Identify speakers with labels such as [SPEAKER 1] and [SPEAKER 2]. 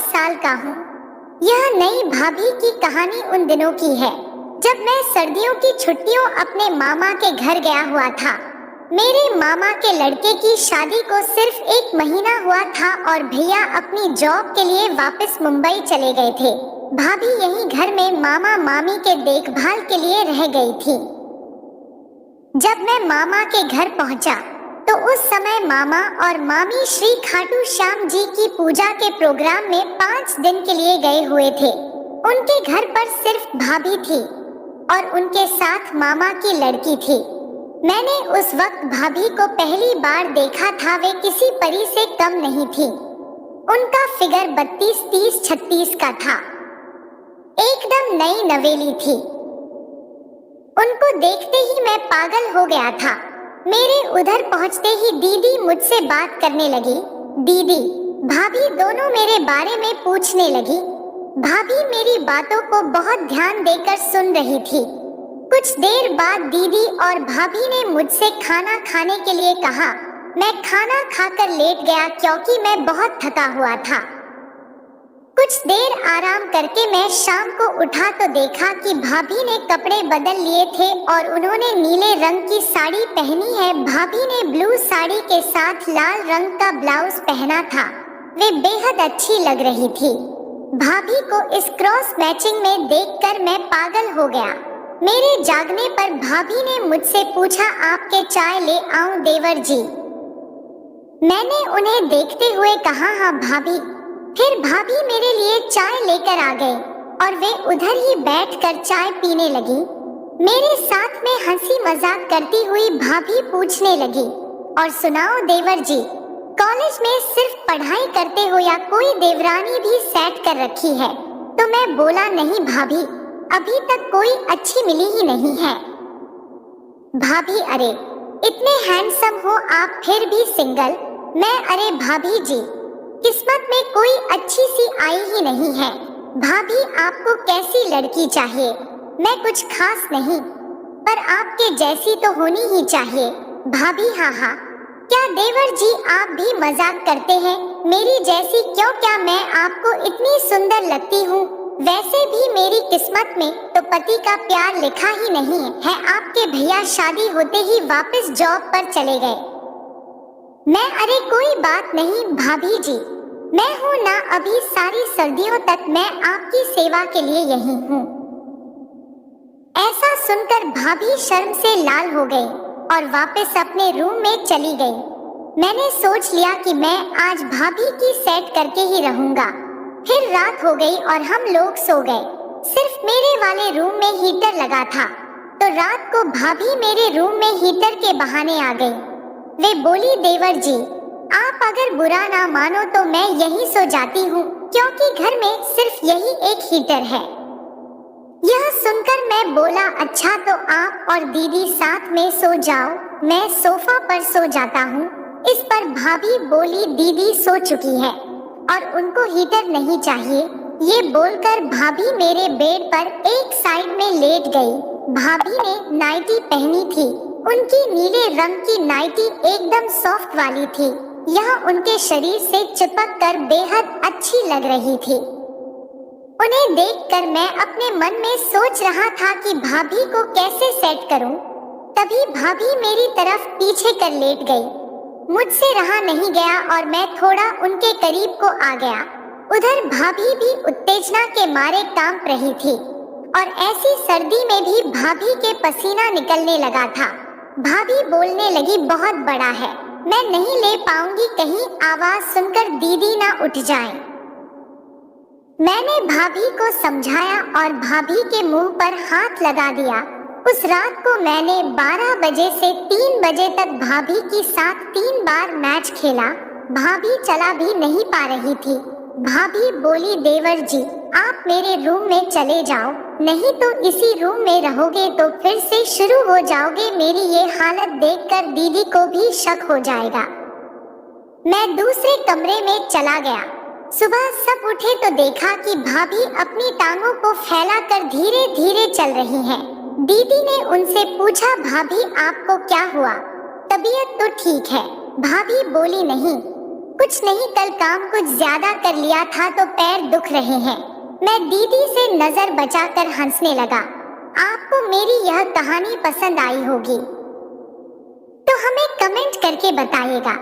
[SPEAKER 1] साल का हूँ। यह नई भाभी की कहानी उन दिनों की है जब मैं सर्दियों की छुट्टियों अपने मामा के घर गया हुआ था। मेरे मामा के लड़के की शादी को सिर्फ 1 महीना हुआ था और भैया अपनी जॉब के लिए वापस मुंबई चले गए थे। भाभी यहीं घर में मामा मामी के देखभाल के लिए रह गई थी। जब मैं मामा के घर पहुंचा तो उस समय मामा और मामी श्री खाटू श्याम जी की पूजा के प्रोग्राम में 5 दिन के लिए गए हुए थे। उनके घर पर सिर्फ भाभी थी और उनके साथ मामा की लड़की थी। मैंने उस वक्त भाभी को पहली बार देखा था। वे किसी परी से कम नहीं थी। उनका फिगर 32, 30, 36 का था। एकदम नई नवेली थी। उनको देखते ही मैं पागल हो गया था। मेरे उधर पहुंचते ही दीदी मुझसे बात करने लगी। दीदी भाभी दोनों मेरे बारे में पूछने लगी। भाभी मेरी बातों को बहुत ध्यान देकर सुन रही थी। कुछ देर बाद दीदी और भाभी ने मुझसे खाना खाने के लिए कहा। मैं खाना खाकर लेट गया क्योंकि मैं बहुत थका हुआ था। कुछ देर आराम करके मैं शाम को उठा तो देखा कि भाभी ने कपड़े बदल लिए थे और उन्होंने नीले रंग की साड़ी पहनी है। भाभी ने ब्लू साड़ी के साथ लाल रंग का ब्लाउज पहना था। वे बेहद अच्छी लग रही थी। भाभी को इस क्रॉस मैचिंग में देखकर मैं पागल हो गया। मेरे जागने पर भाभी ने मुझसे पूछा, आपके चाय ले आऊं देवर जी? मैंने उन्हें देखते हुए कहा, हाँ भाभी। फिर भाभी मेरे लिए चाय लेकर आ गए और वे उधर ही बैठकर चाय पीने लगी। मेरे साथ में हंसी मजाक करती हुई भाभी पूछने लगी, और सुनाओ देवर जी, कॉलेज में सिर्फ पढ़ाई करते हो या कोई देवरानी भी सेट कर रखी है? तो मैं बोला, नहीं भाभी, अभी तक कोई अच्छी मिली ही नहीं है। भाभी, अरे इतने हैंडसम हो आप फिर भी सिंगल? मैं, अरे भाभी जी, किस्मत में कोई अच्छी सी आई ही नहीं है। भाभी आपको कैसी लड़की चाहिए? मैं कुछ खास नहीं, पर आपके जैसी तो होनी ही चाहिए। भाभी, हाँ हाँ, क्या देवर जी आप भी मजाक करते हैं? मेरी जैसी क्यों? क्या मैं आपको इतनी सुंदर लगती हूँ? वैसे भी मेरी किस्मत में तो पति का प्यार लिखा ही नहीं है। आपके भैया शादी होते ही वापस जॉब पर चले गए। मैं, अरे कोई बात नहीं भाभी जी, मैं हूँ ना, अभी सारी सर्दियों तक मैं आपकी सेवा के लिए यही हूँ। ऐसा सुनकर भाभी शर्म से लाल हो गई और वापस अपने रूम में चली गई। मैंने सोच लिया कि मैं आज भाभी की सेट करके ही रहूंगा। फिर रात हो गई और हम लोग सो गए। सिर्फ मेरे वाले रूम में हीटर लगा था, तो रात को भाभी मेरे रूम में हीटर के बहाने आ गई। वे बोली, देवर जी आप अगर बुरा ना मानो तो मैं यहीं सो जाती हूँ, क्योंकि घर में सिर्फ यही एक हीटर है। यह सुनकर मैं बोला, अच्छा तो आप और दीदी साथ में सो जाओ, मैं सोफा पर सो जाता हूँ। इस पर भाभी बोली, दीदी सो चुकी है और उनको हीटर नहीं चाहिए। ये बोलकर भाभी मेरे बेड पर एक साइड में लेट गई। भाभी ने नाइटी पहनी थी। उनकी नीले रंग की नाइटी एकदम सॉफ्ट वाली थी। यह उनके शरीर से चिपक कर बेहद अच्छी लग रही थी। उन्हें देखकर मैं अपने मन में सोच रहा था कि भाभी को कैसे सेट करूं। तभी भाभी मेरी तरफ पीछे कर लेट गई। मुझसे रहा नहीं गया और मैं थोड़ा उनके करीब को आ गया। उधर भाभी भी उत्तेजना के मारे कांप रही थी और ऐसी सर्दी में भी भाभी के पसीना निकलने लगा था। भाभी बोलने लगी, बहुत बड़ा है, मैं नहीं ले पाऊंगी, कहीं आवाज सुनकर दीदी ना उठ जाएं। मैंने भाभी को समझाया और भाभी के मुंह पर हाथ लगा दिया। उस रात को मैंने 12 बजे से 3 बजे तक भाभी के साथ 3 बार मैच खेला। भाभी चला भी नहीं पा रही थी। भाभी बोली, देवर जी आप मेरे रूम में चले जाओ, नहीं तो इसी रूम में रहोगे तो फिर से शुरू हो जाओगे। मेरी ये हालत देखकर दीदी को भी शक हो जाएगा। मैं दूसरे कमरे में चला गया। सुबह सब उठे तो देखा कि भाभी अपनी टांगों को फैलाकर धीरे धीरे चल रही हैं। दीदी ने उनसे पूछा, भाभी आपको क्या हुआ? तबीयत तो ठीक है? भाभी बोली, नहीं, कुछ नहीं, कल काम कुछ ज्यादा कर लिया था तो पैर दुख रहे हैं। मैं दीदी से नजर बचाकर हंसने लगा। आपको मेरी यह कहानी पसंद आई होगी तो हमें कमेंट करके बताइएगा।